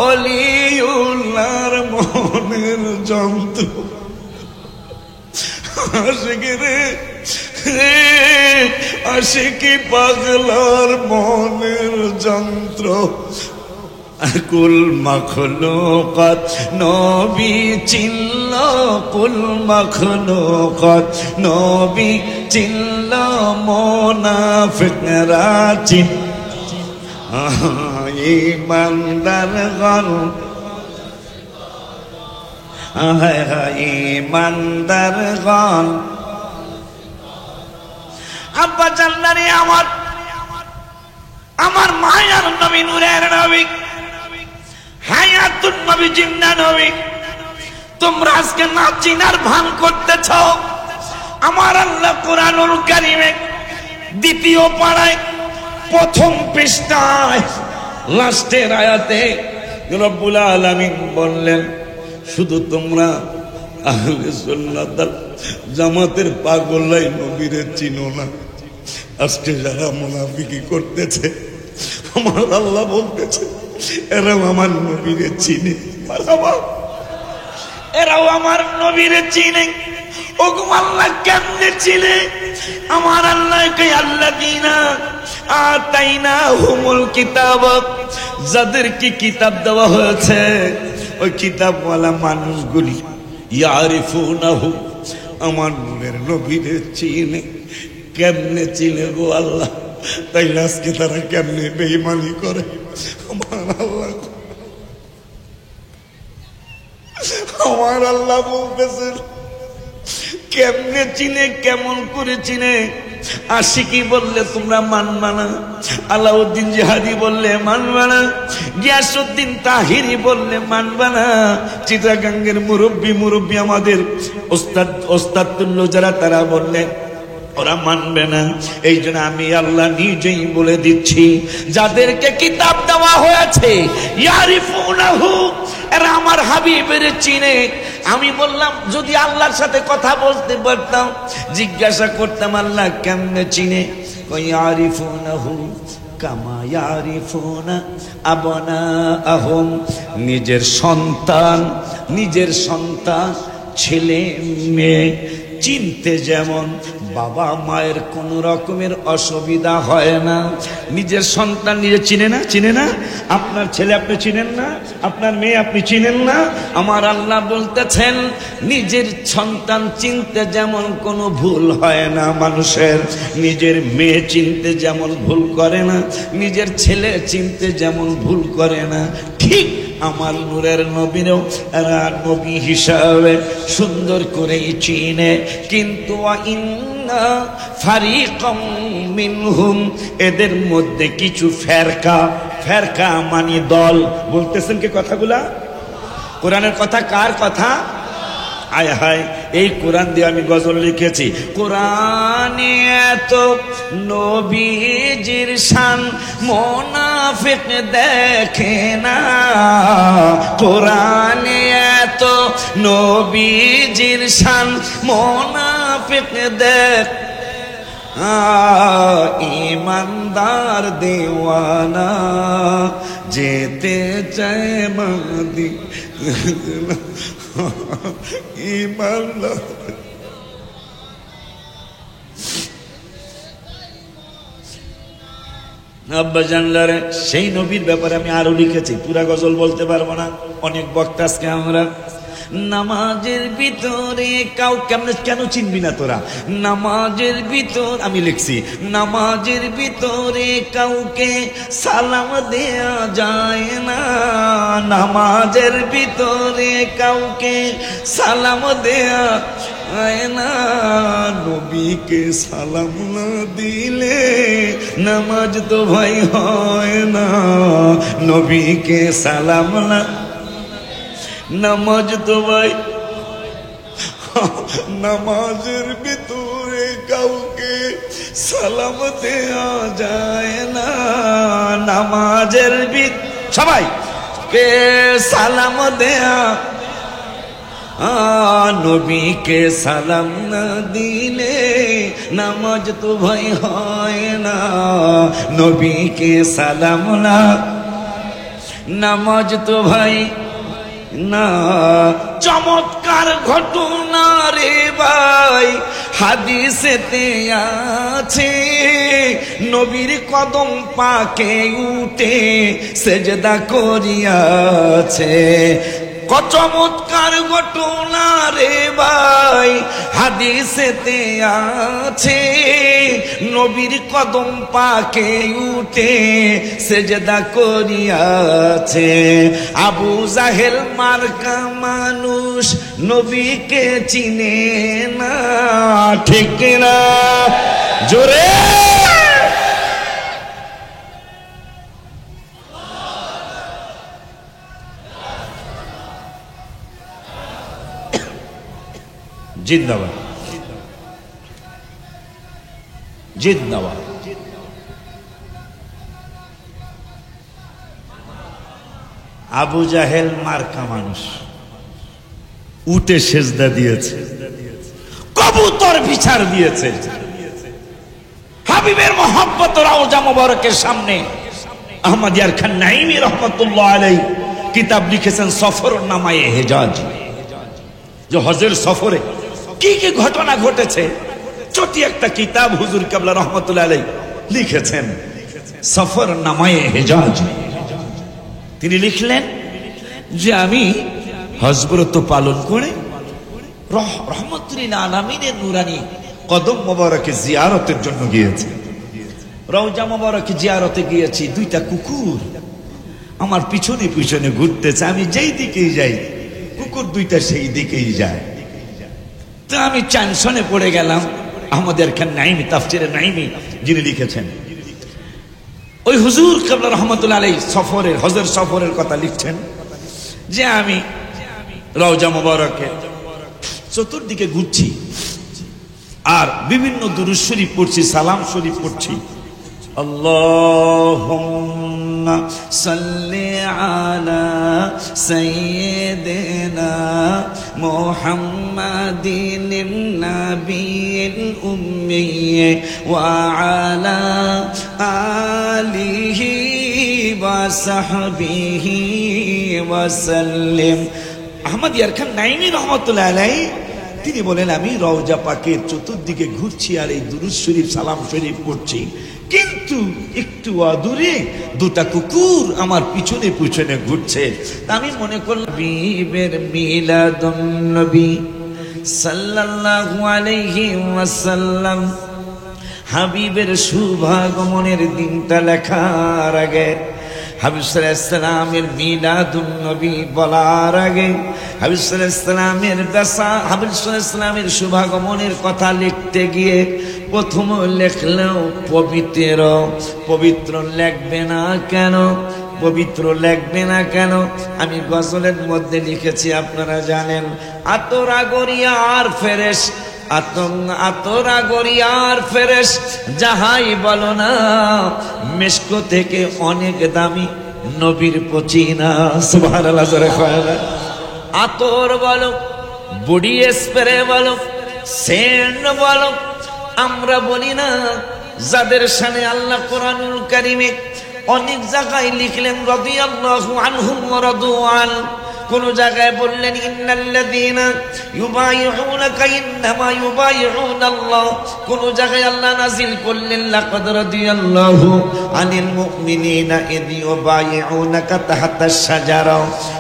অলিউল্লাহর মনের যন্ত্র আশিকিরে আশিকি পাগলার মনের যন্ত্র কুল মখলুকাত নবী চিল্ল কুল মখলুকাত নবী চিল্ল মুনাফিকরা চিন ইমানদার গল ইমানদার গল আব্বা জান্নারে আমার মায়ার নবী নূরের নবী হায়াতুন নবী জিন্দা নবী তোমরা আজকে না চিনার ভান করতেছ আমার আল্লাহ কুরআনুল কারীমে দ্বিতীয় পারায় প্রথম পৃষ্ঠায় লাস্টের আয়াতে রব্বুল আলামিন বললেন শুধু তোমরা আহলে সুন্নাত জামাতের পাগলাই নবীরে চিনো না আজকে যারা মুনাফিকি করতেছে আমার আল্লাহ বলতেছে এরাও আমার নবীরে চিনে এরাও আমার নবীরে চিনে ওগো আল্লাহ কেমনে চিনে আমার আল্লাহকে আল্লাযীনা আতাইনাহুমুল কিতাব যাদেরকে কিতাব দেওয়া হয়েছে ওই কিতাবওয়ালা মানুষগুলি ইয়ারিফুনাহু আমার নূরের নবীরে চিনে কেমনে চিনে গো আল্লাহ তাই আজকে তারা কেমনে বেঈমানি করে আমার আল্লাহ বলতেছেন কেমনে চিনে কেমন করে চিনে আশিকি বললে তোমরা মানবা না আলাউদ্দিন জিহাদি বললে মানবা না গিয়াসউদ্দিন তাহিরি বললে মানবা না চিটাগাঙ্গের মুরব্বী আমাদের ওস্তাদুল্লাহ যারা তারা বললে ওরা মানবে না এই জন্য আমি আল্লাহ নিজেই বলে দিচ্ছি যাদেরকে কিতাব দেওয়া হয়েছে ইয়ারিফুনাহু এরা আমার হাবিবের চিনে আমি বললাম যদি আল্লাহর সাথে কথা বলতে পারতাম জিজ্ঞাসা করতাম আল্লাহ কেমনে চিনে ইয়ারিফুনাহু কামা ইয়ারিফুনা আবনাআহুম নিজের সন্তান ছেলে মেয়ে চিনতে যেমন বাবা মায়ের কোন রকমের অসুবিধা হয় না নিজের সন্তান নিজে চিনে না আপনার ছেলে আপনি চিনেন না আপনার মেয়ে আপনি চিনেন না আমার আল্লাহ বলতেছেন নিজের সন্তান চিনতে যেমন কোনো ভুল হয় না মানুষের নিজের মেয়ে চিনতে যেমন ভুল করে না নিজের ছেলে চিনতে যেমন ভুল করে না ঠিক আমার নূরের নবীরও এরা নবী হিসাবে সুন্দর করেই চিনে কিন্তু ইন্না ফারিকাম মিনহুম এদের মধ্যে কিছু ফেরকা মানে দল বলতেছেন কি কথাগুলা কোরআনের কথা কার কথা আয় হায় এই কোরআন দিয়ে আমি গজল লিখেছি কোরআনে এত নবীজির শান মুনাফিক দেখে না কোরআনে এত নবীজির শান মুনাফিক দেখ ইমানদার দেওয়ানা যেতে চায় মদিনা ইমানদার আব্বা জানলারে সেই নবীর ব্যাপারে আমি আরো লিখেছি পুরা গজল বলতে পারবো না অনেক বক্তা আজকে আমরা নামাজের ভিতরে কেন চিনবি না তোরা নামাজের ভিতর আমি লিখছি নামাজের ভিতরে কাউকে সালাম দেয়া যায় না নামাজের ভিতরে কাউকে সালাম দেয়া যায় না নবীকে সালাম না দিলে নামাজ তো ভাই হয় না নবীকে সালাম না নামাজ তো ভাই নামাজের ভিতরে কাউকে সালাম দেয়া যায় না নামাজের সবাই কে সালাম দেয়া নবীকে সালাম না দিলে নামাজ তো ভাই হয় না নবীকে সালাম না নামাজ তো ভাই না। চমৎকার ঘটনা রে ভাই হাদিসেতে আছে, নবীর কদম পাকে উঠে সেজদা করিয়াছে। চমৎকার ঘটনা রে ভাই হাদিসেতে আছে, নবীর কদম পাকে উঠে সেজদা করিয়াছে। আবু জাহেল মার্কা মানুষ নবীকে চিনে না, ঠিক না? জোরে জিন্দাবাদ, জিন্দাবাদ। আবু জাহেল মার্কা মানুষ উঠে সেজদা দিয়েছে, কবুতর বিচার দিয়েছে। হাবিবের মহব্বত রওজা মুবারকের সামনে আহমদিয়ার খান নাইমি রহমাতুল্লাহ আলাইহি কিতাব লিখেছেন সফরনামায়ে হেজাজ, যে হজের সফরে কি কি ঘটনা ঘটেছে ছোটি একটা কিতাব হুজুর কেবলা রহমাতুল্লাহ আলাইহি লিখেছেন সফরনামায়ে হেজাজ। তিনি লিখলেন যে আমি হজব্রত পালন করে রহমতুল আলামিনের নুরানি কদম মোবারকে জিয়ারতের জন্য গিয়েছি। রওজা মোবারকে জিয়ারতে গিয়েছি, দুইটা কুকুর আমার পিছনে পিছনে ঘুরতেছে। আমি যেই দিকেই যাই কুকুর দুইটা সেই দিকেই যায়। তো আমি টেনশনে পড়ে গেলাম। আমাদের খান নাইমি তাফসিরে নাইমি যিনি লিখেছেন, ওই হুজুর কেবলা রহমতুল্লাহ আলাইহি সফরের হজের সফরের কথা লিখছেন যে আমি রওজা মোবারকে চতুর্দিকে ঘুরছি আর বিভিন্ন দুরূদ শরীফ পড়ছি, সালাম শরীফ পড়ছি। আল্লাহুম্মা সাল্লি আলা সাইয়্যিদিনা মুহাম্মাদিন নাবিয়িল উম্মি ওয়া আলা আলিহি ওয়া সাহবিহি ওয়া সাল্লিম। আহমদিয়ার খান নাইমি রহমাতুল্লাহ আলাইহি তিনি বলেন আমি রওজা পাকের চতুর্দিকে ঘুরছি আর এই দুরূদ শরীফ সালাম শরীফ পড়ছি, কিন্তু একটু অদূরে দুটা কুকুর আমার পিছনে পিছনে ঘুরছে। আমি মনে করলাম হাবিবের মিলাদুন নবী সাল্লাল্লাহু আলাইহি ওয়াসাল্লাম, হাবিবের শুভাগমনের দিনটা লেখার আগে, হাবিব সাল্লাল্লাহু আলাইহি ওয়াসাল্লামের মিলাদুন নবী বলার আগে, হাবিব সাল্লাল্লাহু আলাইহি ওয়াসাল্লামের বেসা হাবিব সাল্লাল্লাহু আলাইহি ওয়াসাল্লামের শুভাগমনের কথা লিখতে গিয়ে প্রথম লেখলেও পবিত্র। পবিত্র লিখবে না কেন? পবিত্র লিখবে না কেন? আমি গজলের মধ্যে লিখেছি, আপনারা জানেন, আতরা গরিয়ার ফেরেশ, আতরা গরিয়ার ফেরেশ যাহাই বলো না, মেশকো থেকে অনেক দামি নবীর পচিনা। সুবহানাল্লাহ। আতর বলো, বডি স্প্রে বলো, সেন্ট বলো, আমরা বলি না। যাদের শানে আল্লাহ কোরআনুল কারীমে অনেক জায়গায় লিখলেন রাদিয়াল্লাহু আনহুম ওয়া রাদু আন, কোন জায়গায় বললেন ইন্নাল্লাযীনা ইউবাইউনাকা ইন্নামা ইউবাইউনাল্লাহ, কোন জায়গায় আল্লাহ নাযিল করলেন লাকাদ রাদিয়াল্লাহু আনিল মুমিনিনা ইয ইউবাইউনাকা তাহতাশ শাজারা,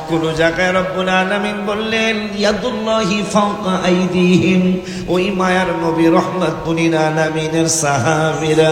কোন জায়গায় রব্বুল আলামিন বললেন ইয়াদুল্লাহি ফাওকা আইদিহিম। ওই মায়ার নবী রহমাতুল আলামিনের সাহাবীরা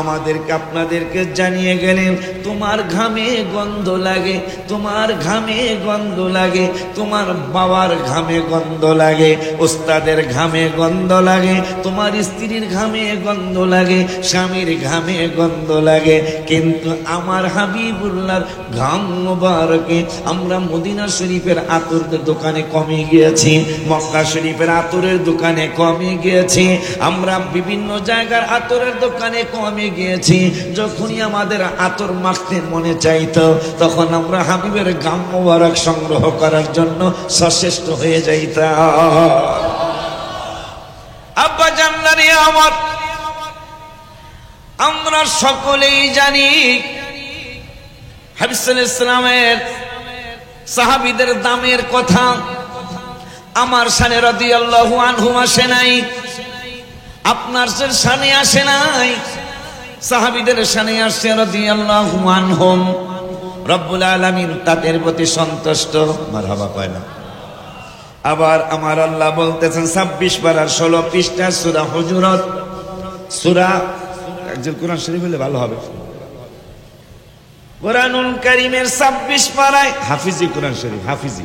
আমাদেরকে আপনাদেরকে জানিয়ে গেলেন, তোমার ঘামে গন্ধ লাগে, তোমার ঘামে গন্ধ লাগে, তোমার বাবার ঘামে গন্ধ লাগে, ওস্তাদের ঘামে গন্ধ লাগে, তোমার স্ত্রীর ঘামে গন্ধ লাগে, স্বামীর ঘামে গন্ধ লাগে, কিন্তু আমার হাবিবুল্লাহর ঘাম মোবারকে আমরা মদিনা শরীফের আতরের দোকানে কমে গিয়েছি, মক্কা শরীফের আতরের দোকানে কমে গিয়েছি, আমরা বিভিন্ন জায়গার আতরের দোকানে কমে গিয়েছি। যখনই আমাদের আতর মাখতে মনে চাইতো তখন আমরা হাবিবের ঘাম মোবারক সংগ্রহ করার জন্য সচেষ্ট হয়ে যাইতাম। আব্বা জান্নারি আমার, আমরা সকলেই জানি হাবিব সাল্লাল্লাহু আলাইহি ওয়াসাল্লামের সাহাবীদের দামের কথা আমার শানে রাদিয়াল্লাহু আনহুম আসে নাই, আপনার শানে আসে নাই, সাহাবীদের শানে আসে রাদিয়াল্লাহু আনহুম। রব্বুল আলামিন তাদের প্রতি সন্তুষ্ট, মারহাবা কয় না। আবার আমার আল্লাহ বলতেছেন 26 পারার 16 পৃষ্ঠা সূরা হুজুরাত, সূরা একজন কোরআন শরীফ বলে ভালো হবে, কোরআনুল কারীমের 26 পারায়, হাফিজি কোরআন শরীফ, হাফিজি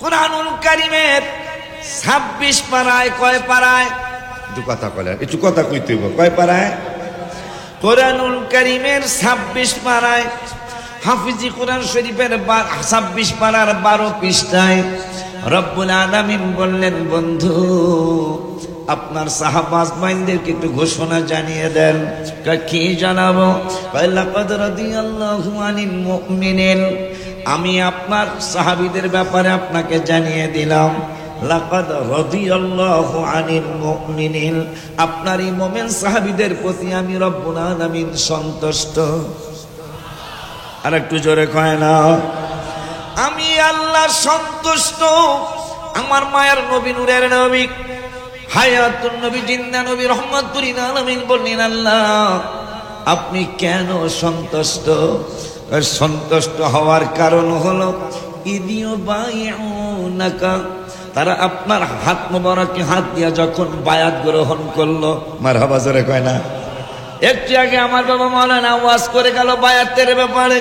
কোরআনুল কারীমের 26 পারায়, কয় পারায়? একটু কথা কইলে, একটু কথা কইতে হইব, কয় পারায়? কোরআনুল কারীমের 26 পারায়, হাফিজি কোরআন শরীফের 26 পারার 12 পৃষ্ঠায় রব্বুল আলামিন বললেন, বন্ধু আপনার সাহাবা আজমাইনদেরকে একটু ঘোষণা জানিয়ে দেন। কি জানাবো? লাকাদ রাদিয়াল্লাহু আনিল মুমিনিন, আমি আপনার সাহাবীদের ব্যাপারে আপনাকে জানিয়ে দিলাম, লাকাদ রাদিয়াল্লাহু আনিল মুমিনিন, আপনার এই মুমিন সাহাবীদের প্রতি আমি রব্বুল আলামিন সন্তুষ্ট। আর একটু জোরে কয় না, আমি আল্লাহ সন্তুষ্ট। আমার মায়ের নবী, নূরের নবী, হায়াতুন নবী, জিন্দা নবী, রহমাতুল লিল আলামিন বললেন, আল্লাহ আপনি কেন সন্তুষ্ট? সন্তুষ্ট হওয়ার কারণ হলো ইদিও বাইউনাকা, তারা আপনার হাত মোবারকে হাত দিয়া যখন বায়াত গ্রহণ করলো, মারহাবা জোরে কয় না। একটু আগে আমার বাবা মাওলানা ওয়াজ করে গেল বায়াতের ব্যাপারে,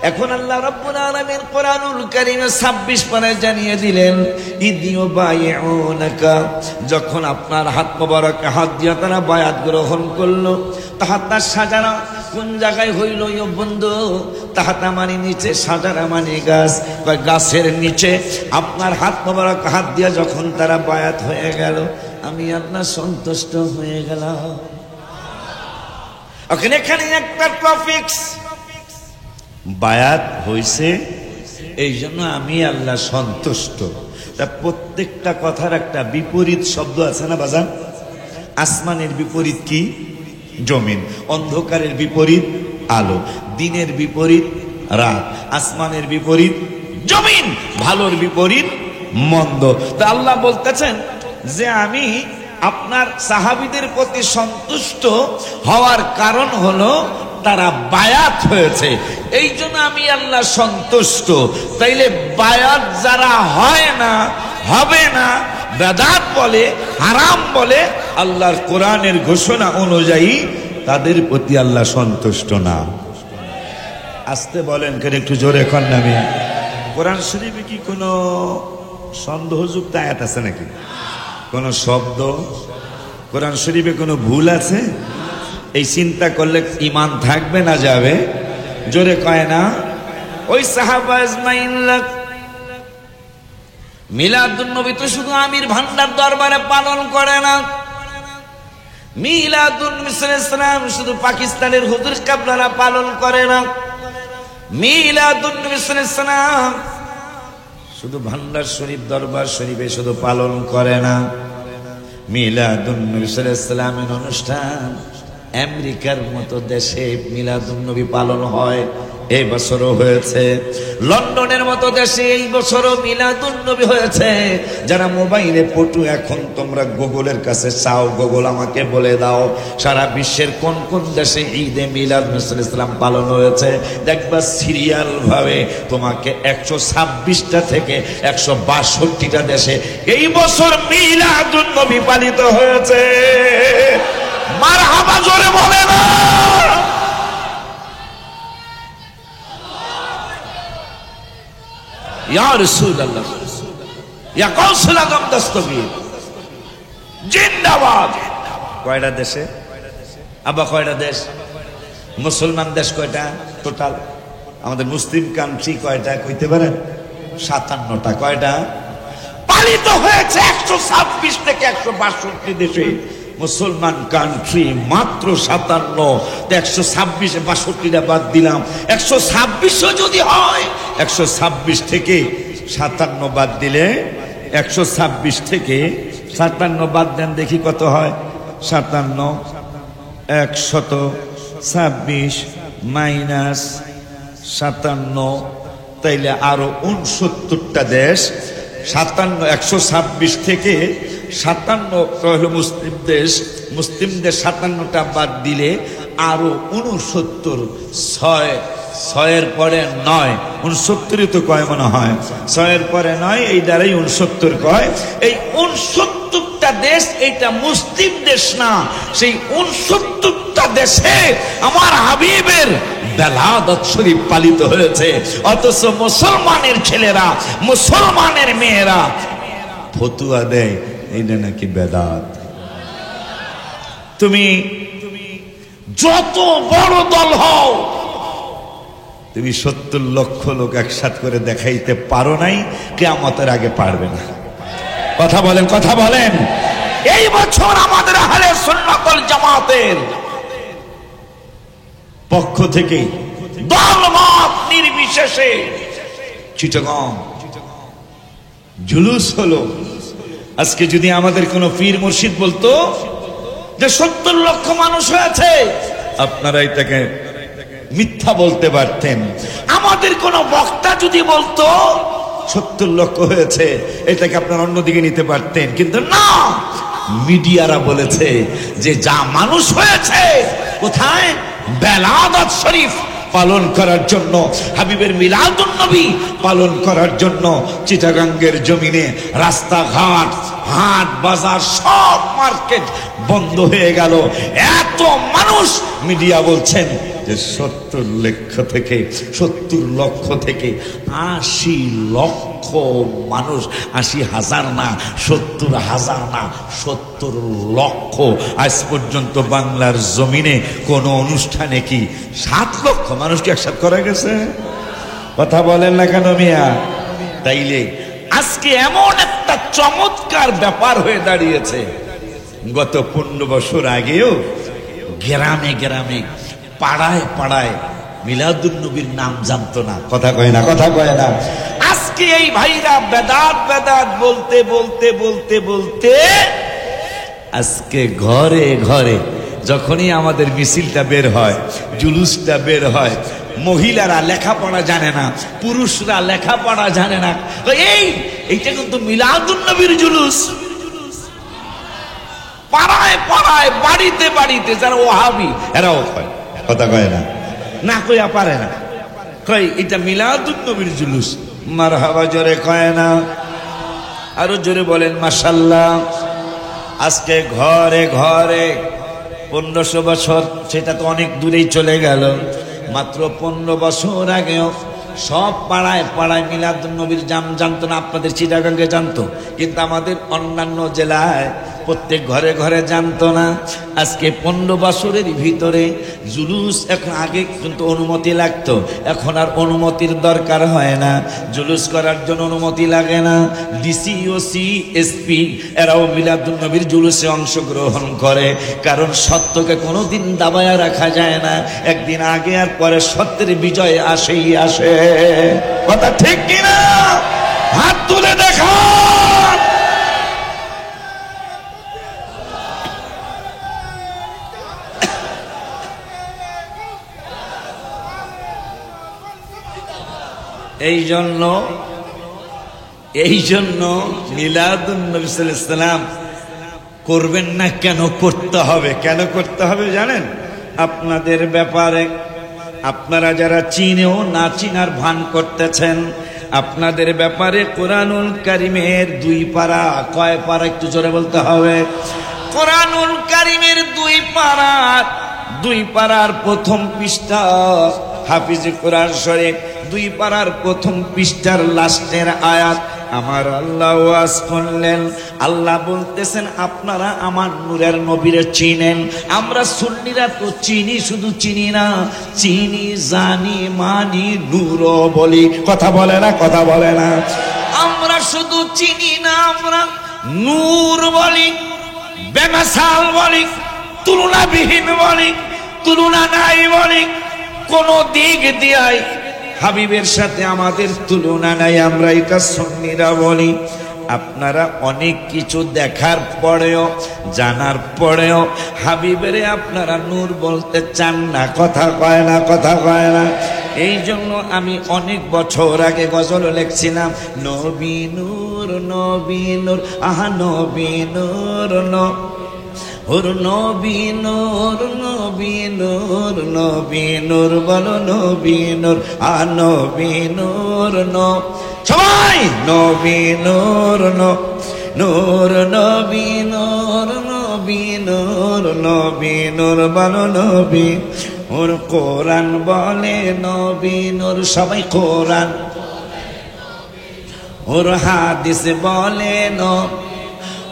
এখন আল্লাহ রাব্বুল আলামিন কোরআনুল কারীমে 26 পারায় জানিয়ে দিলেন, ইদিও বাইউনাকা, যখন আপনার হাত মোবারকে হাত দিয়া তারা বায়াত গ্রহণ করলো, তাহাতা সাজারা কোন জায়গায় হইল বন্ধু? তাহাতা মানে নিচে, সাজারা মানে গাছ, গাছের নিচে আপনার হাত মোবারক হাত দিয়া যখন তারা বায়াত হয়ে গেল, আমি আল্লাহ সন্তুষ্ট হয়ে গেলাম। এখানে একটা টপিকস, বায়াত হইছে এই জন্য আমি আল্লাহ সন্তুষ্ট। তা প্রত্যেকটা কথার একটা বিপরীত শব্দ আছে না বাজান? আসমানের বিপরীত কি? জমিন। অন্ধকারের বিপরীত আলো, দিনের বিপরীত রাত, আসমানের বিপরীত জমিন, ভালোর বিপরীত মন্দ। তা আল্লাহ বলতেছেন যে আমি আপনার সাহাবীদের প্রতি সন্তুষ্ট হওয়ার কারণ হলো তারা বায়াত হয়েছে, এই জন্য আমি আল্লাহ সন্তুষ্ট। তাইলে বায়াত যারা হয় না, হবে না, বেদাত বলে, হারাম বলে, আল্লাহর কোরআনের ঘোষণা অনুযায়ী তাদের প্রতি আল্লাহ সন্তুষ্ট না। আসতে বলেন কেন, একটু জোরে কর না। আমি কোরআন শরীফে কি কোনো সন্দেহযুক্ত আয়াত আছে নাকি? কোন শব্দ কোরআন শরীফে কোনো ভুল আছে? এই চিন্তা করলে ঈমান থাকবে না যাবে? জোরে কয় না। ওই সাহাবা আজমাইন মিলাদুন নবী তো শুধু আমির ভান্ডার দরবারে পালন করে না, মিলাদুন ইসলাম শুধু পাকিস্তানের হুজুর কাবলারা পালন করে না, মিলাদুন ইসলাম শুধু ভান্ডার শরীফ দরবার শরীফে শুধু পালন করে না, মিলাদুন নবী সাল্লাল্লাহু আলাইহি ওয়াসাল্লামের অনুষ্ঠান আমেরিকার মতো দেশে মিলাদুন নবী পালন হয়। এই বছরও হয়েছে। লন্ডনের মতো দেশে এই বছরও মিলাদুন নবী হয়েছে। যারা মোবাইলে পটু, এখন তোমরা গুগলের কাছে চাও, গুগল আমাকে বলে দাও সারা বিশ্বের কোন কোন দেশে ঈদে মিলাদ ইসলাম পালন হয়েছে। দেখবা সিরিয়াল ভাবে তোমাকে 126টা থেকে 162টা দেশে এই বছর মিলাদুন নবী পালিত হয়েছে। মারহাবা জোরে বলে না। ইয়া রাসূলুল্লাহ, ইয়া কাউসুল আযম দস্তগীর জিন্দাবাদ। কয়টা দেশে? আবার কয়টা দেশ? মুসলমান দেশ কয়টা টোটাল? আমাদের মুসলিম কান্ট্রি কয়টা কইতে পারেন? 57টা। কয়টা পালিত হয়েছে? 126 থেকে 162 দেশে মুসলমান কান্ট্রি মাত্র 57। 126 62টা বাদ দিলাম, 126ও যদি হয় 126 থেকে 57 বাদ দিলে 126 থেকে 57 বাদ দেন দেখি কত হয়। 57 126 মাইনাস 57, তাইলে আরো 69টা দেশ। 57 126 থেকে 57 হলো মুসলিম দেশ। মুসলিম দেশ 57টা বাদ দিলে আরো 69, 6 পরে 9, 69ই তো কয় মনে হয়, 6 পরে 9, এই দ্বারাই 69 কয়। এই 69টা দেশ এইটা মুসলিম দেশ না, সেই 69টা দেশে আমার হাবিবের বেলাদত শরীফ পালিত হয়েছে। অথচ মুসলমানের ছেলেরা, মুসলমানের মেয়েরা ফতুয়া দেয় এইটা নাকি বেদাত। তুমি যত বড় দল হও, তুমি 70 লক্ষ লোক একসাথ করে দেখাইতে পারো নাই, কিয়ামতের আগে পারবে না। কথা বলেন, কথা বলেন। এই বছর আমাদের আহলে সুন্নাত ওয়াল জামাতের পক্ষ থেকে দলমত নির্বিশেষে চিটাগং জুলুস হলো। আজকে যদি আমাদের কোন পীর মুর্শিদ বলতো যে 70 লক্ষ মানুষ হয়েছে, আপনারা এটাকে মিথ্যা বলতে পারতেন। আমাদের কোন বক্তা যদি বলতো 70 লক্ষ হয়েছে, এটাকে আপনারা অন্যদিকে নিতে পারতেন। কিন্তু না, মিডিয়ারা বলেছে যে যা মানুষ হয়েছে কোথায়, বেলাদত শরীফ পালন করার জন্য, হাবিবের মিলাদুন নবী পালন করার জন্য চিটাগাঙ্গের জমিনে রাস্তাঘাট, হাট বাজার, সব মার্কেট বন্ধ হয়ে গেল। এত মানুষ, মিডিয়া বলছেন যে 70 লক্ষ থেকে 80 লক্ষ মানুষ, 80,000 না, 70,000 না, 70 লক্ষ। আজ পর্যন্ত বাংলার জমিনে কোন অনুষ্ঠানে কি 7 লক্ষ মানুষকে একসাথে করা গেছে? কথা বলেন না কেন মিয়া? তাইলে আজকে এমন একটা চমৎকার ব্যাপার হয়ে দাঁড়িয়েছে। গত 15 বছর আগেও গ্রামে গ্রামে, পাড়ায় পাড়ায় মিলাদুন নবীর নাম জানতো না। কথা কয় না, কথা কয় না। আজকে এই ভাইরা বেদাত বেদাত বলতে বলতে বলতে বলতে আজকে ঘরে ঘরে যখনই আমাদের মিছিলটা বের হয়, জুলুসটা বের হয়, মহিলারা লেখাপড়া জানে না, পুরুষরা লেখাপড়া জানে না, এইটা কিন্তু মিলাদুন নবীর জুলুস। পাড়ায় পাড়ায়, বাড়িতে বাড়িতে যারা ওয়াহাবি এরাও কয়, কথা কয় না, না কইয়া পারে না, কয় এটা মিলাদুন নবীর জুলুস। মারহাবা জোরে কয় না, আরো জোরে বলেন মাশাআল্লাহ। আজকে ঘরে ঘরে 1500 বছর, সেটা তো অনেক দূরেই চলে গেল, মাত্র 15 বছর আগেও সব পাড়ায় পাড়ায় মিলাদুন নবীর জানতো না। আপনাদের চিটাগাঙ্গে জানতো, কিন্তু আমাদের অন্যান্য জেলায় প্রত্যেক ঘরে ঘরে জানতো না। আজকে 15 বছরের ভিতরে জুলুস, এখন আগে কিন্তু অনুমতি লাগতো, এখন আর অনুমতির দরকার হয় না। জুলুস করার জন্য অনুমতি লাগে না। ডিসি, ওসি, এসপি এরাও মিলাদুন নবীর জুলুসে অংশগ্রহণ করে, কারণ সত্যকে কোনোদিন দাবায়া রাখা যায় না। একদিন আগে আর পরে সত্যের বিজয় আসেই আসে। কথা ঠিক কিনা? হাত তুলে দেখা। এই জন্য মিলাদুন নবী সাল্লাল্লাহু আলাইহি ওয়াসাল্লাম করবেন না, কেন করতে হবে? কেন করতে হবে জানেন? আপনাদের ব্যাপারে আপনারা যারা চিনেও না চিনার ভান করতেছেন, আপনাদের ব্যাপারে কোরআনুল কারীমের 2 পারা, কয় পারা একটু জোরে বলতে হবে। কোরআনুল কারীমের 2 পারার প্রথম পৃষ্ঠা, হাফিজে কোরআন শরীফ 2 পারার প্রথম পৃষ্ঠার লাস্টের আয়াত আমার আল্লাহ ওয়াজ করলেন। আল্লাহ বলতেছেন আপনারা আমার নূরের নবীরে চিনেন, আমরা সুন্নিরা তো চিনি, শুধু চিনি না, চিনি, জানি, মানি, নূর বলি। কথা বলে না, কথা বলে না। আমরা শুধু চিনি না, আমরা নূর বলি, বেমিসাল বলি, তুলনাবিহীন বলি, তুলনা নাই বলি। কোন দিক দিয়াই হাবিবের সাথে আমাদের তুলনা নাই, আমরা এটা সুন্নিরা বলি। আপনারা অনেক কিছু দেখার পরেও জানার পরেও হাবিবেরে আপনারা নূর বলতে চান না, কথা কয় না, কথা কয় না। এই জন্য আমি অনেক বছর আগে গজল লিখছিলাম, নবী নূর নবী নূর, আহা নবী নূর ওর নবী নূর নবী নূর নবী নূর, বলো নবী নূর, নবী নূর সবাই নবী নূর নূর নবী নূর নবী নূর নবী নূর, বলো নবী ওর। কোরআন বলে নবী নূর, সবাই কোরআন। ওর হাদিস বলে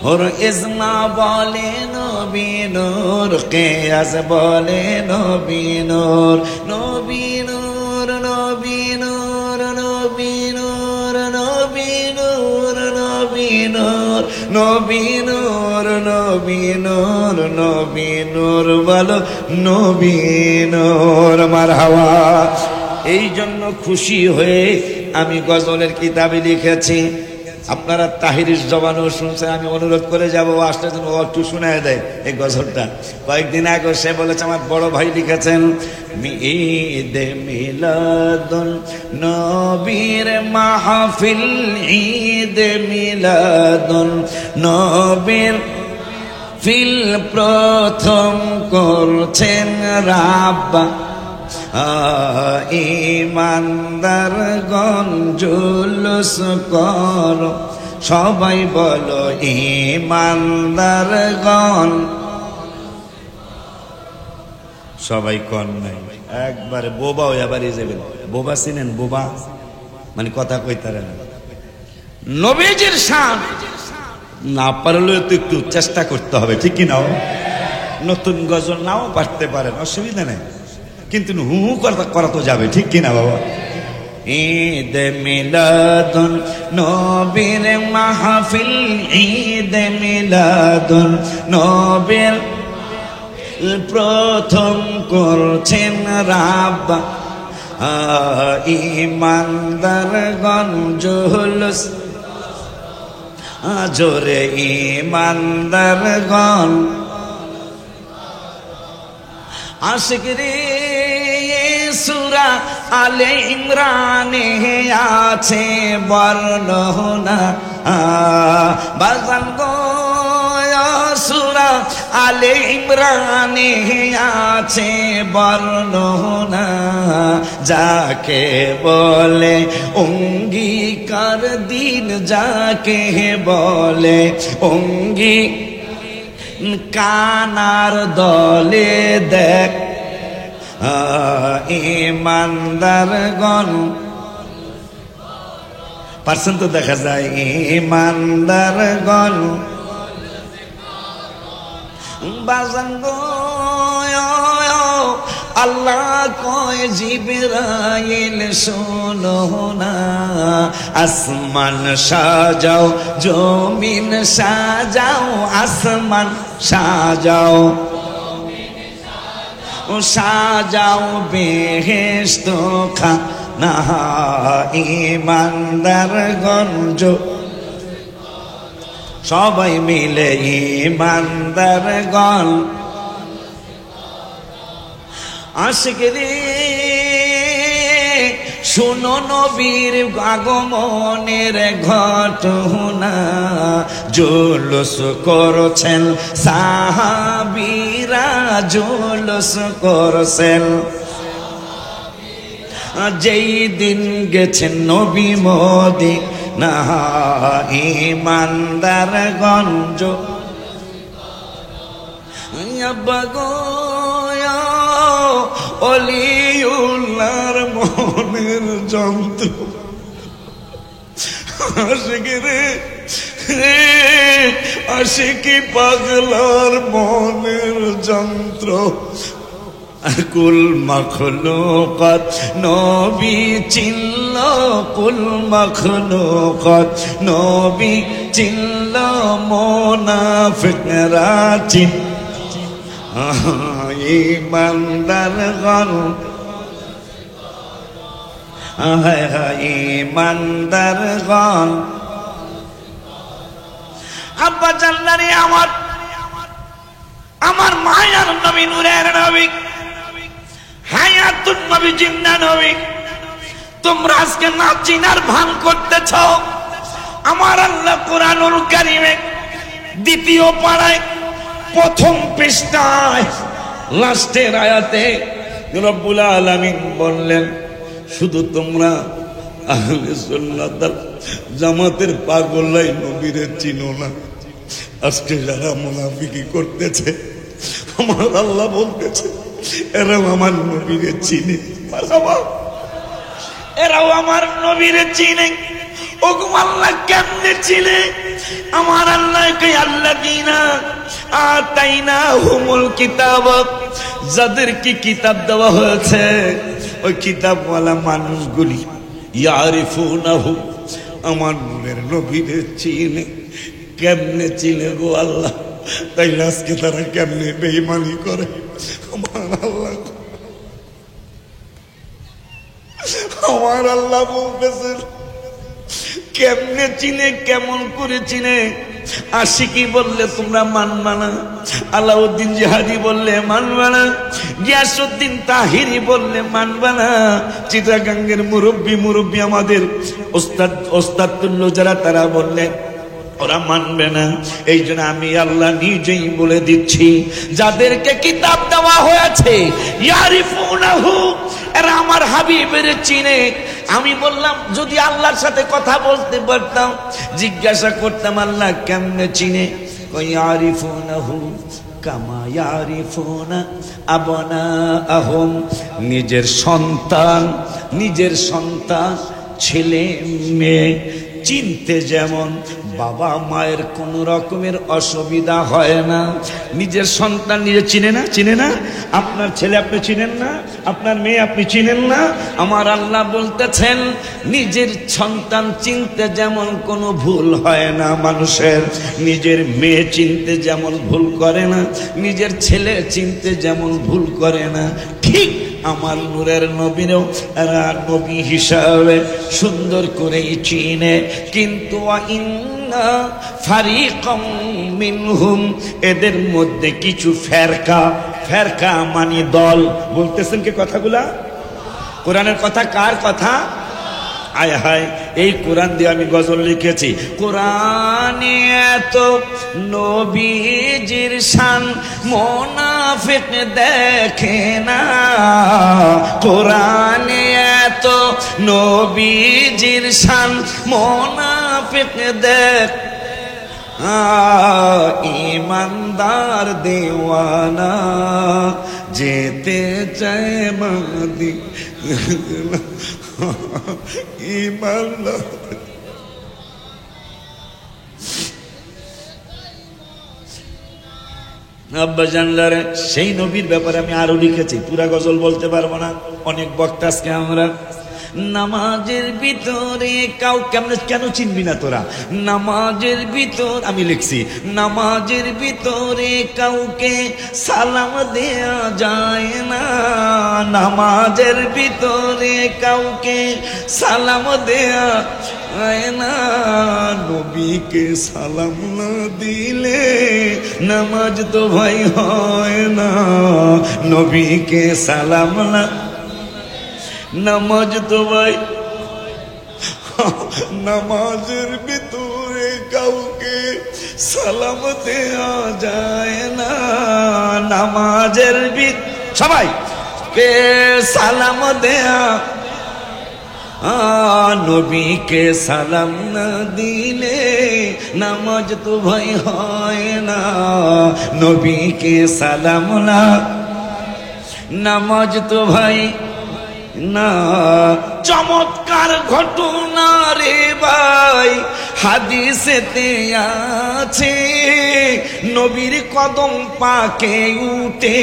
ওর ইজমা বলে নবী নূর, কিয়াস বলে নবী নূর, নবী নূর নবী নূর নবী নূর নবী নূর নবী নূর নবী নূর নবী নূর নবী নূর, বলো নবী নূর, মারহাবা। এই জন্য খুশি হয়ে আমি গজলের কিতাবে লিখেছি। আপনারা তাহিরির জবানও শুনছেন, আমি অনুরোধ করে যাবো আসলে যেন ও একটু শুনায় দেয় এই গজলটা। কয়েকদিন আগে সে বলেছে, আমার বড় ভাই লিখেছেন, ঈদে মিলাদুন নবীর মাহফিল, ঈদে মিলাদুন নবীর ফিল প্রথম করছেন রাব্বা, ইমানদারগণ জুলুস কর, সবাই বলো ইমানদারগণ, সবাই কন নাই একবারে বোবা হয়ে বাড়ি যাবেন। বোবা চিনেন? বোবা মানে কথা কইতারে না। নবীজির শান না পারলেও তো একটু চেষ্টা করতে হবে, ঠিক কি নাও? নতুন গজল নাও পারতে পারেন, অসুবিধা নেই, কিন্তু হু করা তো যাবে, ঠিক কিনা বাবা? ঈদ মিলাদুন নবীর মাহফিল, ঈদ মিলাদুন নবীর প্রথম করছেন রাব্বা, ইমানদারগণ জুলুস, জোরে ইমানদারগণ। আশিক রে সূরা আলে ইমরানে আছে বর্ণনা, বাজান গো সূরা আলে ইমরানে আছে বর্ণনা, যাকে বলে অঙ্গীকার দিন, যাকে বলে অঙ্গী কানার দলে দেখ, ইমানদারগণ পারছেন তো, দেখা যায় ইমানদারগণ। বাজান গো আল্লাহ কয় জিবরাইল শোনো না, আসমান সাজাও জমিন সাজাও, আসমান সাজাও সাজাও বেহেশত খানা, ইমানদারগণ সবাই মিলে ইমানদারগণ। আশিক রে শুনো নবীর আগমনের ঘটনা, জুলুস করছেন সাহাবীরা, জুলুস করছেন, যেই দিন গেছেন নবী মদিনা, ইমানদারগণ অলিউল্লাহর মনের যন্ত্র, আশিক রে আশিকি পাগলার মনের যন্ত্র, কুল মখলুকাত নবী চিনল, কুল মখলুকাত নবী চিনল, মুনাফিকরা চিন, ইমানদারগণ ইমানদারগণ আল্লাহ রে, আমার মায়ার নবী, নূরের নবী, হায়াতুন নবী, জিন্দা নবী, তোমরা আজকে না চিনার ভান করতেছ। আমার আল্লাহ কোরআনুল কারীমে দ্বিতীয় পারায় প্রথম পৃষ্ঠায় লাস্টের আয়াতে রব্বুল আলামিন বললেন, শুধু তোমরা আহলে সুন্নাত জামাতের পাগলাই নবীরে চিনো না। আজকে যারা মুনাফিকি করতেছে, আমার আল্লাহ বলতেছে এরাও আমার নবীরে চিনে, এরাও আমার নবীরে চিনে। ওগো আল্লাহ কেমনে চিনে? আমার আল্লাহকে আল্লাযীনা আতাইনাহুমুল কিতাব, যাদেরকে কিতাব দেওয়া হয়েছে ওই কিতাবওয়ালা মানুষগুলি ইয়ারিফুনাহু, আমার নূরের নবীরে চিনে। কেমনে চিনে গো আল্লাহ? তাই আজকে তারা কেমনে বেঈমানি করে? আমার আল্লাহ বলতেছেন কেমনে চিনে, কেমন করে চিনে? আশিকি বললে তোমরা মানবা না, আলাউদ্দিন জিহাদি বললে মানবা না, গিয়াসউদ্দিন তাহিরি বললে মানবা না, চিটাগাঙ্গের মুরব্বী আমাদের ওস্তাদ তুল্য যারা, তারা বললে ওরা মানবে না। এই জন্য আমি আল্লাহ নিজেই বলে দিচ্ছি, যাদেরকে কিতাব দেওয়া হয়েছে ইয়ারিফুনাহু, এরা আমার হাবিবের চিনে। আমি বললাম যদি আল্লাহর সাথে কথা বলতে পারতাম, জিজ্ঞাসা করতাম আল্লাহ কেমনে চিনে? ইয়ারিফুনাহু কামা ইয়ারিফুনা আবনাআহুম, নিজের সন্তান ছেলে মেয়ে চিনতে যেমন বাবা মায়ের কোন রকমের অসুবিধা হয় না, নিজের সন্তান নিজে চিনে না। আপনার ছেলে আপনি চিনেন না, আপনার মেয়ে আপনি চিনেন না। আমার আল্লাহ বলতেছেন নিজের সন্তান চিনতে যেমন কোনো ভুল হয় না মানুষের, নিজের মেয়ে চিনতে যেমন ভুল করে না, নিজের ছেলে চিনতে যেমন ভুল করে না, ঠিক আমার নূরের নবীরও এরা নবী হিসাবে সুন্দর করেই চিনে। কিন্তু ইন্না ফারিকাম মিনহুম, এদের মধ্যে কিছু ফেরকা মানে দল। বলতেছেন কি কথাগুলা? কোরআনের কথা, কার কথা? আয় হায়, এই কোরআন দিয়ে আমি গজল লিখেছি। কোরআনে এত নবীজির শান মুনাফিক দেখে না, কোরআনে এত নবীজির শান মুনাফিক দেখ, ইমানদার দেওয়ানা যেতে চায় মদিনা, ইমানদার। আব্বা জানলারে সেই নবীর ব্যাপারে আমি আরো লিখেছি, পুরা গজল বলতে পারবো না, অনেক বক্তা আজকে আমরা। নামাজের ভিতরে কেন চিনবি না তোরা? নামাজের ভিতর আমি লিখছি, নামাজের ভিতরে কাউকে সালাম দেয়া যায় না, নামাজের ভিতরে কাউকে সালাম দেয়া যায় না, নবীকে সালাম না দিলে নামাজ তো ভাই হয় না, নবীকে সালাম না, নামাজ তো ভাই। নামাজের ভিতরে কাউকে সালাম দেয়া যায় না, নামাজের সবাই কে সালাম দেয়া, নবীকে সালাম না দিলে নামাজ তো ভাই হয় না, নবীকে সালাম না, নামাজ তো ভাই না। চমৎকার ঘটনা রে ভাই হাদিসেতে আছে, নবীর কদম পাকে উঠে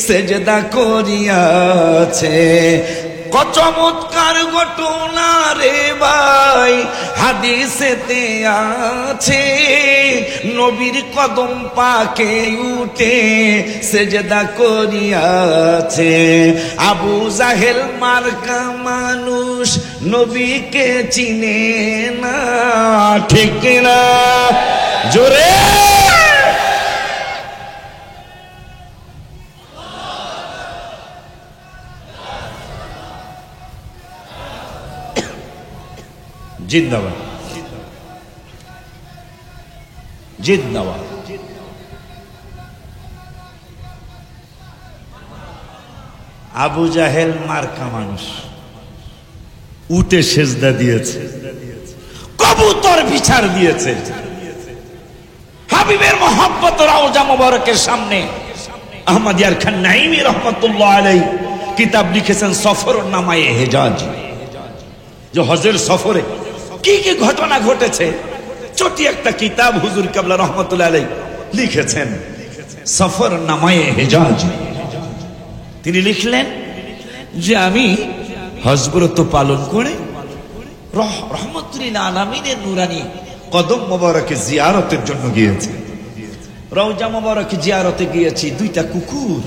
সেজদা করিয়াছে। চমৎকার ঘটনা রে ভাই হাদিসেতে আছে, নবীর কদম পাকে উঠে সেজদা করিয়াছে। আবু জাহেল মার্কা মানুষ নবীকে চিনে না, ঠিক না? জোরে জিন্দাবাদ, জিন্দাবাদ। আবু জাহেল মার্কা মানুষ, উটে সেজদা দিয়েছে, কবুতর বিচার দিয়েছে। হাবিবের মহব্বত রওজা মুবারকের সামনে আহমদিয়ার খান নাইমি রহমাতুল্লাহ আলাইহি কিতাব লিখেছেন সফরনামায়ে হেজাজ, যে হজের সফরে কি কি ঘটনা ঘটেছে ছোটি একটা কিতাব হুজুর কেবলা রহমাতুল্লাহ আলাইহি লিখেছেন সফরনামায়ে হেজাজ। তিনি লিখলেন যে আমি হজব্রত পালন করে রহমতুল আলামিনের নুরানি কদম মোবারকে জিয়ারতের জন্য গিয়েছি। রওজা মোবারকে জিয়ারতে গিয়েছি, দুইটা কুকুর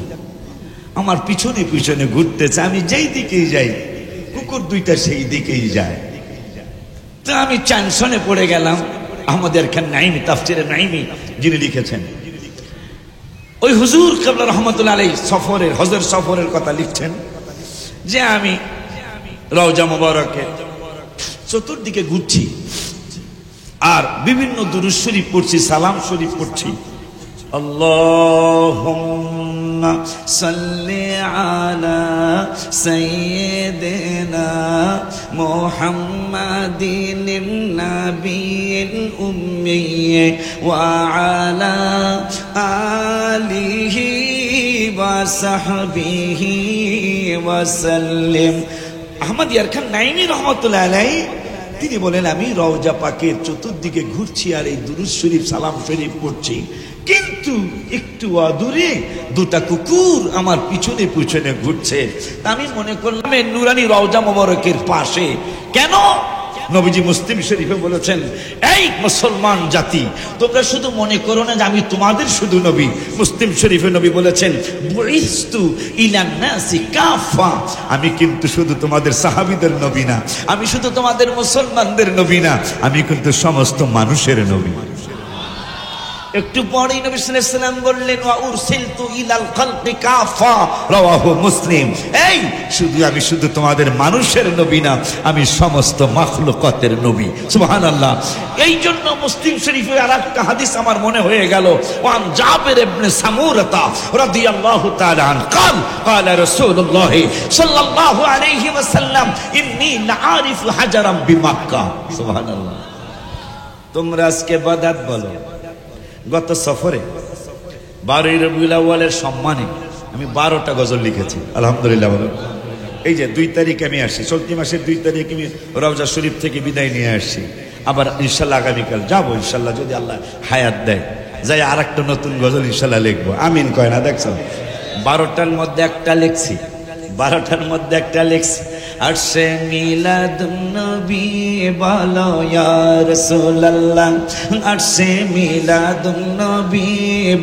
আমার পিছনে পিছনে ঘুরতেছে। আমি যেই দিকেই যাই কুকুর দুইটা সেই দিকেই যায়। তো আমি টেনশনে পড়ে গেলাম। আমাদের খান নাইমি, তাফসিরে নাইমি যিনি লিখেছেন, ওই হুজুর কেবলা রহমতুল্লাহ আলাইহি সফরের হজের সফরের কথা লিখছেন যে আমি রওজা মোবারকে চতুর্দিকে ঘুরছি আর বিভিন্ন দুরূদ শরীফ পড়ছি, সালাম শরীফ পড়ছি। আল্লাহুম্মা সাল্লি আলা সাইয়্যিদিনা মুহাম্মাদিন নাবিয়িল উম্মি ওয়া আলা আলিহি ওয়া সাহবিহি ওয়া সাল্লিম। আহমদিয়ার খান নাইমি রহমাতুল্লাহ আলাইহি তিনি বলেন আমি রওজা পাকের চতুর্দিকে ঘুরছি আর এই দুরূদ শরীফ সালাম শরীফ পড়ছি, কিন্তু একটু অদূরে দুটা কুকুর আমার পিছনে পিছনে ঘুরছে। আমি মনে করলাম নুরানি রওজা মোবারকের পাশে। কেন? নবীজি মুসলিম শরীফে বলেছেন, এই মুসলমান জাতি, তোমরা শুধু মনে করো না যে আমি তোমাদের শুধু নবী। মুসলিম শরীফে নবী বলেছেন, বুইস্তু ইলান নাসি কাফা, আমি কিন্তু শুধু তোমাদের সাহাবীদের নবী না, আমি শুধু তোমাদের মুসলমানদের নবী না, আমি কিন্তু সমস্ত মানুষের নবী। একটু পরেই নবী সাল্লাল্লাহু আলাইহি ওয়াসাল্লাম বললেন, ওয়া উরসিলতু ইলাল খালকি কাফা, রাওয়াহু মুসলিম। এই আমি শুধু তোমাদের মানুষের নবী না, আমি সমস্ত মাখলুকাতের নবী। সুবহানাল্লাহ। এই জন্য মুসলিম শরীফে আরেকটা হাদিস আমার মনে হয়ে গেল, ওয়ান জাবির ইবনে সামুরাতা রাদিয়াল্লাহু তাআলা আন قال قال رسول الله সাল্লাল্লাহু আলাইহি ওয়াসাল্লাম ইন্নী লাআরিফু হাজারাম বিমাক্কা। সুবহানাল্লাহ। তোমরা আজকে বাদাত বলো, গত সফরে 12 রবিউল আউয়ালের সম্মানে আমি 12টা গজল লিখেছি, আলহামদুলিল্লাহ। বলো, এই যে 2 তারিখ আমি আসছি, চলতি মাসের 2 তারিখ আমি রওজা শরীফ থেকে বিদায় নিয়ে আসছি। আবার ইনশাল্লাহ আগামীকাল যাবো, ইনশাল্লাহ যদি আল্লাহ হায়াত দেয়, যাই আর একটা নতুন গজল ইনশাল্লাহ লিখবো। আমিন কয় না? দেখছো 12টার মধ্যে একটা লিখছি, 12টার মধ্যে একটা লিখছি, আর সে মিলাদুন নবী বলো ইয়া রাসূলুল্লাহ, আর সে মিলাদুন নবী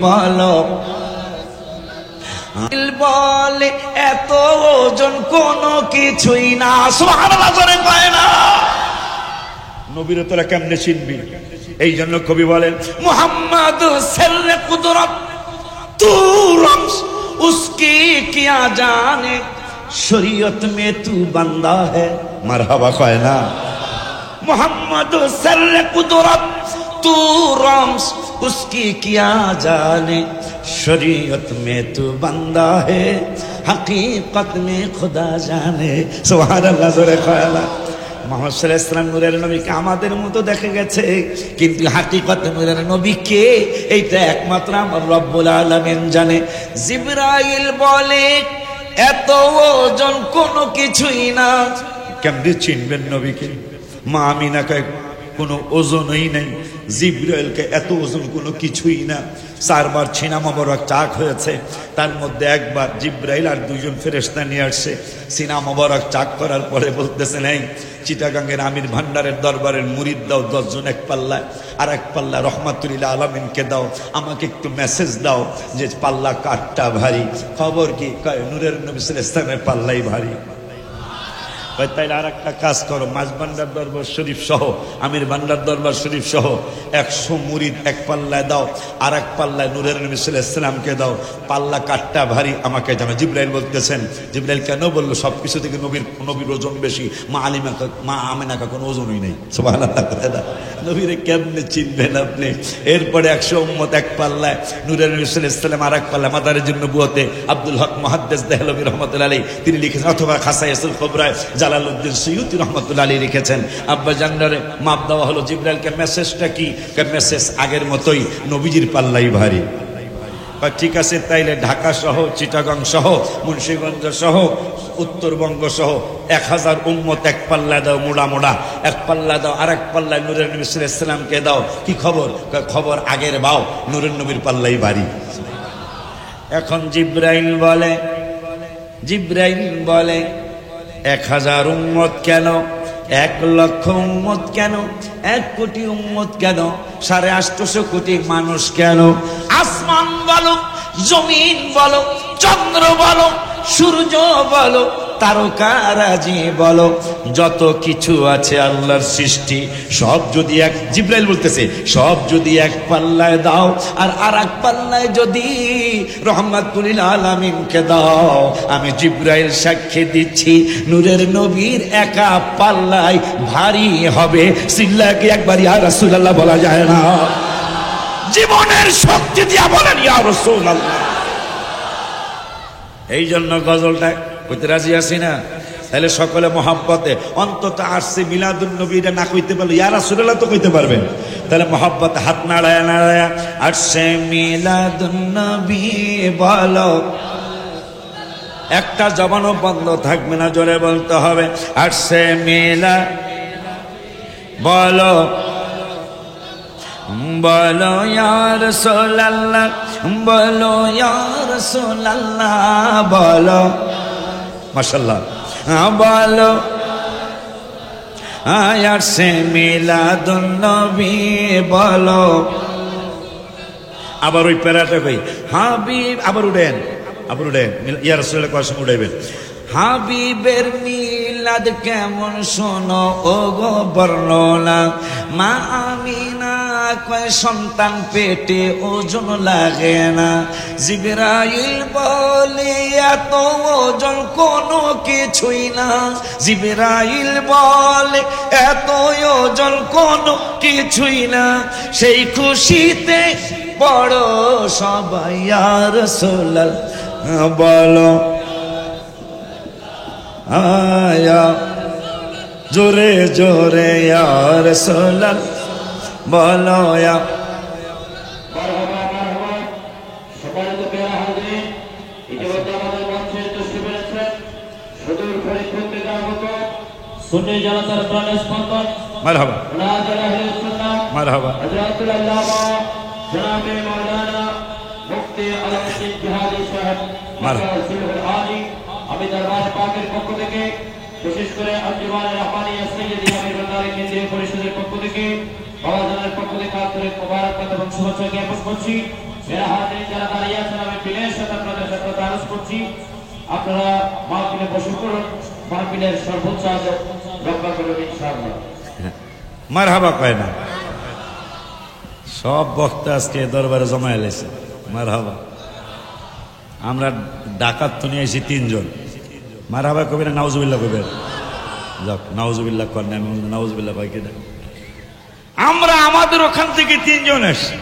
বলো। বলে এত ওজন কোনো কিছুই না, সুবহানাল্লাহ জোরে কয় না। নবীর তোরা কেমনে চিনবি? এই জন্য কবি বলেন, মুহাম্মদ সিররে কুদরত তু রমজ उसकी क्या जाने, शरीयत में तू बंदा है। मरहबा कहे ना। मोहम्मद सर्रे कुदरत तू रम्स उसकी क्या जाने, शरीयत में तू बंदा है, हकीकत में खुदा जाने। सुभान अल्लाह जोरे कहे ना। মুহাম্মদ সাল্লাল্লাহু আলাইহি ওয়াসাল্লাম নূরের নবীকে আমাদের মতো দেখে গেছে, কিন্তু হাকিকতে নূরের নবী কে এইটা একমাত্র আমার রব্বুল আলামিন জানে। জিবরাইল বলে এত ওজন কোনো কিছুই না। কেমনে চিনবেন নবীকে? মা আমিনা কয় কোনো ওজনই নাই, জিবরাইলকে এত ওজন কোনো কিছুই না। 4 বার ছিনা মোবারক চাক হয়েছে, তার মধ্যে একবার জিবরাইল আর 2জন ফেরেশতা নিয়ে আসছে। সিনা মোবারক চাক করার পরে বলতেছেন, এই চিটাগাঙ্গের আমির ভান্ডারের দরবারের মুরিদ দাও 10 জন এক পাল্লা, আর এক পাল্লা রহমাতুল আলামিনকে দাও, আমাকে একটু মেসেজ দাও যে পাল্লা কাঠটা ভারী। খবর কি? কয় নূরের নবী সাল্লাল্লাহু আলাইহি ওয়াসাল্লামের পাল্লাই ভারী। তাইলে আর একটা কাজ করো, মাঝ ভান্ডার দরবার শরীফ সহ, আমির ভান্ডার দরবার শরীফ সহ 100 মুরিদ এক পাল্লায় দাও, আর এক পাল্লায় নূরের নবী সাল্লাল্লাহু আলাইহি ওয়াসাল্লামকে দাও। পাল্লা কাটটা ভারী আমাকে জানো। জিবরাইল বলতেছেন, জিবরাইল কেন বললো? সবকিছু থেকে নবীর ওজন বেশি, মা আমেনাকা কোনো ওজনই নেই। সুবহানাল্লাহ। নবীরে কেমনে চিনবেন আপনি? এরপরে 100 উম্মত এক পাল্লায়, নূরের নবী সাল্লাল্লাহু আলাইহি ওয়াসাল্লাম আর এক পাল্লায়। মাদারিজুন নবুয়তে আব্দুল হক মুহাদ্দিস দেহলভী রাহমাতুল্লাহ আলাইহি তিনি লিখেছেন, অথবা খাসায়েসুল কুবরায় জালালউদ্দিন সুয়ুতী রাহমাতুল্লাহ আলাইহি লিখেছেন, আব্বা জানরে মাপ দেওয়া হলো। জিবরাইলকে মেসেজটা কি? মেসেজ আগের মতোই, নবীজির পাল্লাই ভারী। ঠিক আছে, তাইলে ঢাকা সহ, চিটাগাং সহ, মুন্সিগঞ্জ সহ, উত্তরবঙ্গ সহ 1000 উম্মত এক পাল্লা দাও, মোড়া মোড়া এক পাল্লা দাও, আর এক পাল্লায় নূরের নবী সাল্লাল্লাহু আলাইহি ওয়াসাল্লামকে দাও। কি খবর? খবর আগের বাও, নূরের নবীর পাল্লাই ভারী। এখন জিবরাইল বলে 1000 উম্মত কেন, 1 লক্ষ উম্মত কেন, 1 কোটি উম্মত কেন, 850 কোটি মানুষ কেন? আসমান বলো, জমিন বলো, চন্দ্র বলো, সূর্য বলো, তারকারাজি বলো, যত কিছু আছে আল্লাহর সৃষ্টি, সব যদি এক, জিবরাইল বলতেছে, সব যদি এক পাল্লায় দাও, আর এক পাল্লায় যদি রহমাতুল লিল আলামিনকে দাও, আমি জিবরাইল সাক্ষী দিচ্ছি নূরের নবীর একা পাল্লায় ভারী হবে। সিল্লাকে একবার ইয়া রাসূলুল্লাহ বলা যায় না? জীবনের শক্তি দিয়া বলেন ইয়া রাসূলুল্লাহ। এই জন্য গজলটা কইতে রাজি আছি না? তাহলে সকলে মহব্বতে অন্তত আসছে মিলাদুন নবীটা না কইতে পারলো, ইয়া রাসূলুল্লাহ তো কইতে পারবেন। তাহলে মহব্বতে হাত নাড়ায় নাড়ায় আসছে মিলাদুন নবী বলো, একটা জবানও বন্ধ থাকবে না, জোরে বলতে হবে আসছে মিলাদ বলো, বলো ইয়া রাসূলুল্লাহ, বলো ইয়া রাসূলুল্লাহ, বলো মাশাআল্লাহ, বলো আসছে মিলাদুন নবী বলো। আবার ওই প্যারাটা কই, হাবিব, আবার উঠেন ইয়া রাসূলুল্লাহ কসম উঠাইবেন। হাবিবের মিলাদ কেমন শোনো ও গো বর্ণনা, মা আমিনা কয় সন্তান পেটে ওজন লাগে না, জিবরাইল বলে এত ওজন কোনো কিছুই না, জিবরাইল বলে এত ওজন কোনো কিছুই না, সেই খুশিতে বড় সবাই ইয়া রাসূলুল্লাহ বলো আয়া, জোরে জোরে ইয়া রাসূলুল্লাহ বলো ইয়া। মারহাবা মারহাবা। আমি দরবার পাকের পক্ষ থেকে, বিশেষ করে আঞ্জুমানে রহমানিয়া সাইয়্যিদি আমির বান্দারে কেন্দ্রীয় পরিষদের পক্ষ থেকে, বাবাজানের পক্ষ থেকে আন্তরিক মোবারকবাদ এবং শুভেচ্ছা জ্ঞাপন করছি। যারা হাজির, যারা দাঁড়িয়ে আছেন, আমি বিনয়ের সাথে আপনাদের সাথে আরজ করছি, আপনারা মাহফিলে বসে করুন, মাহফিলের সর্বোচ্চ আদব রক্ষা করুন ইনশাআল্লাহ। মারহাবা কয় না, সব বক্তা আজকে দরবারে জমা এলেছে। মারহাবা। আমরা ডাকাত তো নিয়ে আসি 3 জন। মারহাবা কবে না নাউজুবিল্লাহ কবে? যাক, নাউজুবিল্লাহ কর না, আমি নাউজুবিল্লাহ কয় কি? আমরা আমাদের ওখান থেকে 3 জন আসছি,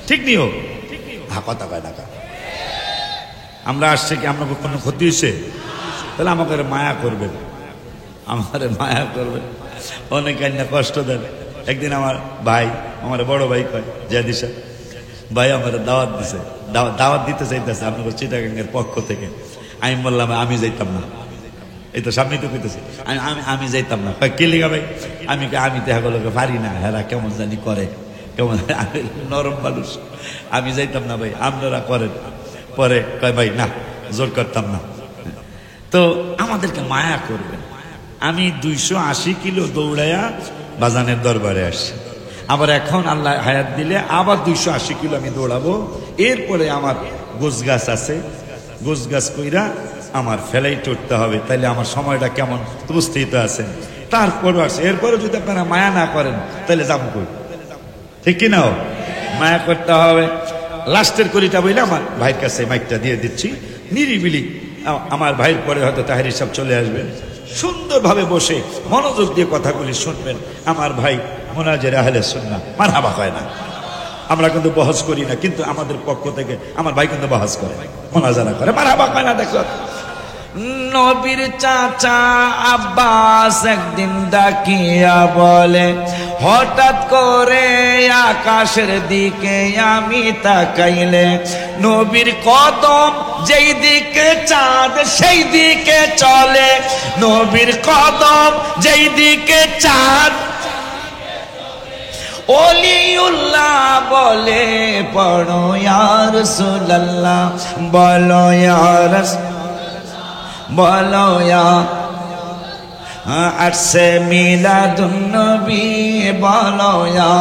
ঠিক নিও? হ্যাঁ, কথা কয় ডাকা। আমরা আসছি কি আমরা কোনো ক্ষতি হয়েছে? তাহলে আমাকে মায়া করবেন, আমার মায়া করবেন। অনেকে না কষ্ট দেন। একদিন আমার ভাই, আমার বড় ভাই কয় জিয়াদি সাহেব, ভাই আমার দাওয়াত দিছে, দাওয়াত দিতে চাইতেছে আপনার চিটাগাঙ্গের পক্ষ থেকে। আমি বললাম আমি যাইতাম না, এই তো সামনে তো কইতেছে আমি যাইতাম না। কে লিগা ভাই? আমি দেখা গেল পারি না, হেরা কেমন জানি করে, কেমন নরম মানুষ, আমি যাইতাম না ভাই, আপনারা করেন। পরে কয় ভাই না, জোর করতাম না। তো আমাদেরকে মায়া করবেন। আমি 280 কিলো দৌড়াইয়া বাজানের দরবারে আসছি। আবার এখন আল্লাহ হায়াত দিলে আবার 280 কিলো আমি দৌড়াবো। এরপরে আমার গোছ গাছ আছে, গোছ গাছ কইরা আমার ফেলাইট উঠতে হবে, তাইলে আমার সময়টা কেমন তো বুঝতেই তো আছেন। তারপরও আসছে, এরপরে যদি আপনারা মায়া না করেন তাহলে যাবো কই, ঠিক কিনা? মায়া করতে হবে। লাস্টের কলিটা বইলে আমার ভাইয়ের কাছে মাইকটা দিয়ে দিচ্ছি, নিরিবিলি আমার ভাইয়ের পরে হয়তো তাহেরি সাহেব চলে আসবেন, সুন্দরভাবে বসে মনোযোগ দিয়ে কথাগুলি শুনবেন। আমার ভাই মোনাজের আহলে সুন্নাহ মারহাবা হয় না, আমরা কিন্তু বহস করি না, কিন্তু আমাদের পক্ষ থেকে আমার ভাই কিন্তু বহস করে, মোনাজারা করে, মারহাবা হয় না। দেখো নবীর চাচা আব্বাস একদিন ডাকিয়া বলে, হঠাৎ করে আকাশের দিকে আমি তাকাইলে নবীর কদম যেই দিকে চাঁদ সেই দিকে চলে, নবীর কদম যেই দিকে চাঁদ। ওলিউল্লাহ বলে পড়ো ইয়া রাসূলুল্লাহ, বলো ইয়া রাসূল, বলো ইয়া আরশে মিলাদুন নবী, বলো ইয়া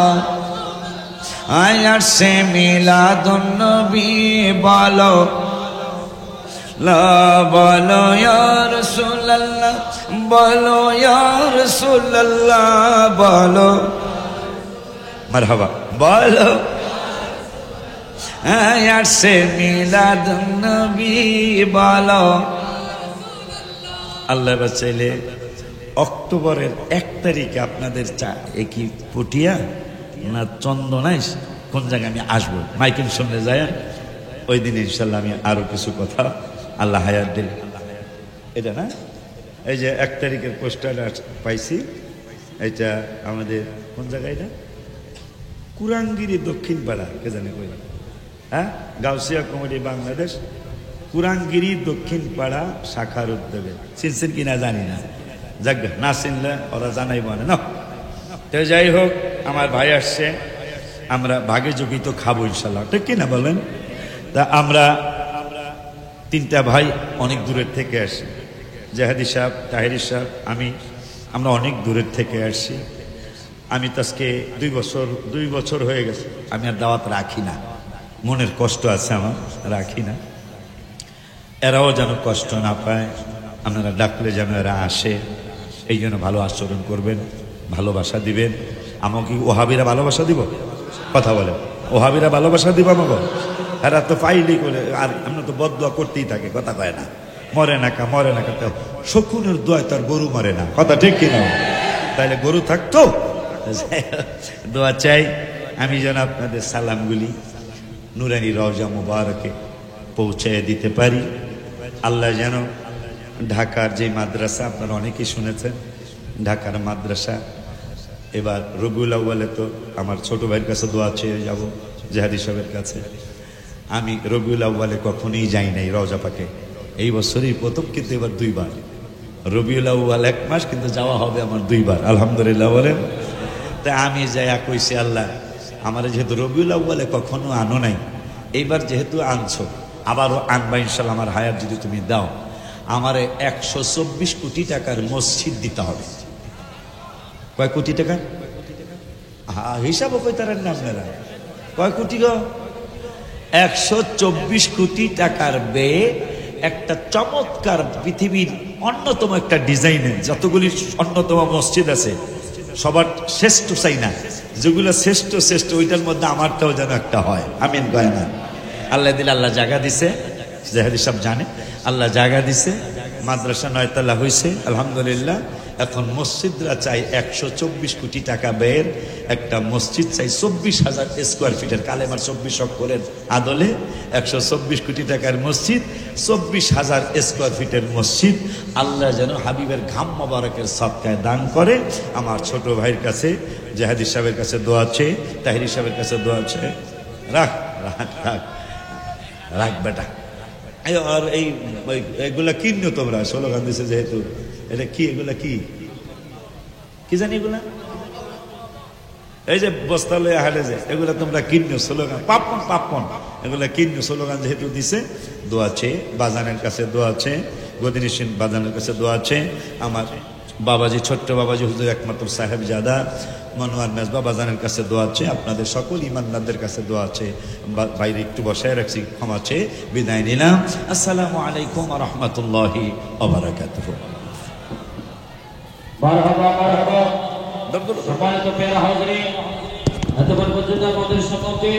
আরশে মিলাদুন নবী, বলো লা, বলো ইয়া রাসূলুল্লাহ, বলো ইয়া রাসূলুল্লাহ, বলো মারহাবা, বলো আরশে মিলাদুন নবী, বলো। আল্লাহ বাঁচাইলে অক্টোবরের 1 তারিখে আপনাদের কি পটিয়া না চন্দনাইশ কোন জায়গায় আমি আসবো, মাইকিং শুনলে যায়, ওই দিন ইনশাল্লাহ আমি আরো কিছু কথা আল্লাহ হায়াত দিল। এটা না, এই যে 1 তারিখের পোস্টারটা পাইছি, এটা আমাদের কোন জায়গায়, এটা কুরাঙ্গিরি দক্ষিণ পাড়া, কে জানে কই, হ্যাঁ, গাউসিয়া কমিটি বাংলাদেশ, কুরাঙ্গিরি দক্ষিণ পাড়া শাখার উদ্যোগে। চিনছেন কিনা জানি না, যাক না চিনলে ওরা জানাই বলে না। তো যাই হোক, আমার ভাই আসছে, আমরা ভাগে যোগী তো খাবো ইনশাল্লাহ, ঠিক কিনা বলেন? তা আমরা 3টা ভাই অনেক দূরের থেকে আসি, জাহাদি সাহেব, তাহেরি সাহেব, আমরা অনেক দূরের থেকে আসছি। আমি তো আজকে 2 বছর হয়ে গেছে আমি আর দাওয়াত রাখি না, মনের কষ্ট আছে আমার, রাখি না। এরাও যেন কষ্ট না পায়, আপনারা ডাকলে যেন এরা আসে, এই জন্য ভালো আচরণ করবেন, ভালোবাসা দিবেন। আমাকে ওহাবিরা ভালোবাসা দিব, কথা বলে, ওহাবিরা ভালোবাসা দিব আমাকে, এরা তো পাইলেই করে, আর আমরা তো বদদোয়া করতেই থাকে, কথা কয় না, মরে না কা, মরে না কা, শকুনের দোয়ায় তার গরু মরে না, কথা ঠিক কিনা? তাইলে গরু থাকতো। দোয়া চাই আমি যেন আপনাদের সালামগুলি নুরানি রওজা মুবারকে পৌঁছে দিতে পারি। আল্লাহ যেন ঢাকার যে মাদ্রাসা, আপনারা অনেকেই শুনেছেন, ঢাকার মাদ্রাসা এবার রবিউল আউয়ালে তো আমার ছোট ভাইয়ের কাছে দোয়া চেয়ে যাব, জাহাদি সাহেবের কাছে। আমি রবিউল আউয়ালে কখনোই যাই নাই রওজা পাকে, এই বছরই প্রথম, কিন্তু এবার 2 বার। রবিউল আউয়াল 1 মাস, কিন্তু যাওয়া হবে আমার 2 বার, আলহামদুলিল্লাহ বলেন। তা আমি যাই কইছি, আল্লাহ আমার যেহেতু রবিউল আউয়ালে কখনো আনো নাই, এইবার যেহেতু আনছো আবারও আনবা ইনশাল্লাহ, আমার হায়াত যদি তুমি দাও, আমারে 124 কোটি টাকার মসজিদ দিতে হবে। কয় কোটি টাকা? হিসাবও কই তার নাম নেলা, কয় কোটি গো? 124 কোটি টাকার ব্যয়ে একটা চমৎকার পৃথিবীর অন্যতম একটা ডিজাইনের, যতগুলি অন্যতম মসজিদ আছে সবার শ্রেষ্ঠ চাই না, যেগুলো শ্রেষ্ঠ শ্রেষ্ঠ ওইটার মধ্যে আমারটাও যেন একটা হয়, আমিন কয় না? আল্লাহ দিলে, আল্লাহ জায়গা দিছে, জাহাদি সব জানে, আল্লাহ জায়গা দিছে, মাদ্রাসা 9 তলা হয়েছে আলহামদুলিল্লাহ। এখন মসজিদরা চাই 124 কোটি টাকা ব্যয়ের একটা মসজিদ চাই, 24,000 স্কোয়ার ফিটের, কালেমার 24 অক্ষরের আদলে 124 কোটি টাকার মসজিদ, 24,000 স্কোয়ার ফিটের মসজিদ। আল্লাহ যেন হাবিবের ঘাম মোবারকের সদকায় দান করে। আমার ছোট ভাইয়ের কাছে, জাহাদি সাহেবের কাছে দোয়া আছে, তাহিরি সাহেবের কাছে দোয়া আছে। রাখ রাখ রাখ রাখ বেটা। আর এইগুলা কিনো তোমরা, স্লোগান দিছে যেহেতু, এটা কি, এগুলা কি কি জানি, এগুলা এই যে বস্তা লয়ে হাটে যে, এগুলা তোমরা কিনো স্লোগান, পাপন পাপন, এগুলা কিনো স্লোগান যেহেতু দিছে। দোয়া আছে, বাজানের কাছে দোয়া আছে, গদিনিসিন বাজানের কাছে দোয়া আছে। আমার বাবাজি, ছোট্ট বাবাজি হুজুর একমাত্র সাহেব জাদা, মনোয়ার নাজ বাবাজানের কাছে দোয়া আছে, আপনাদের সকল ইমানদারদের কাছে দোয়া আছে। বাইরে একটু বসায় রাখছি, ক্ষমা চেয়ে বিদায় নিলাম। আসসালামু আলাইকুম ওয়া রাহমাতুল্লাহি ওয়া বারাকাতুহু। মারহাবা মারহাবা। সম্মানিত পেয়ারা হাজরিন, এতক্ষণ পর্যন্ত আমাদের সকলকে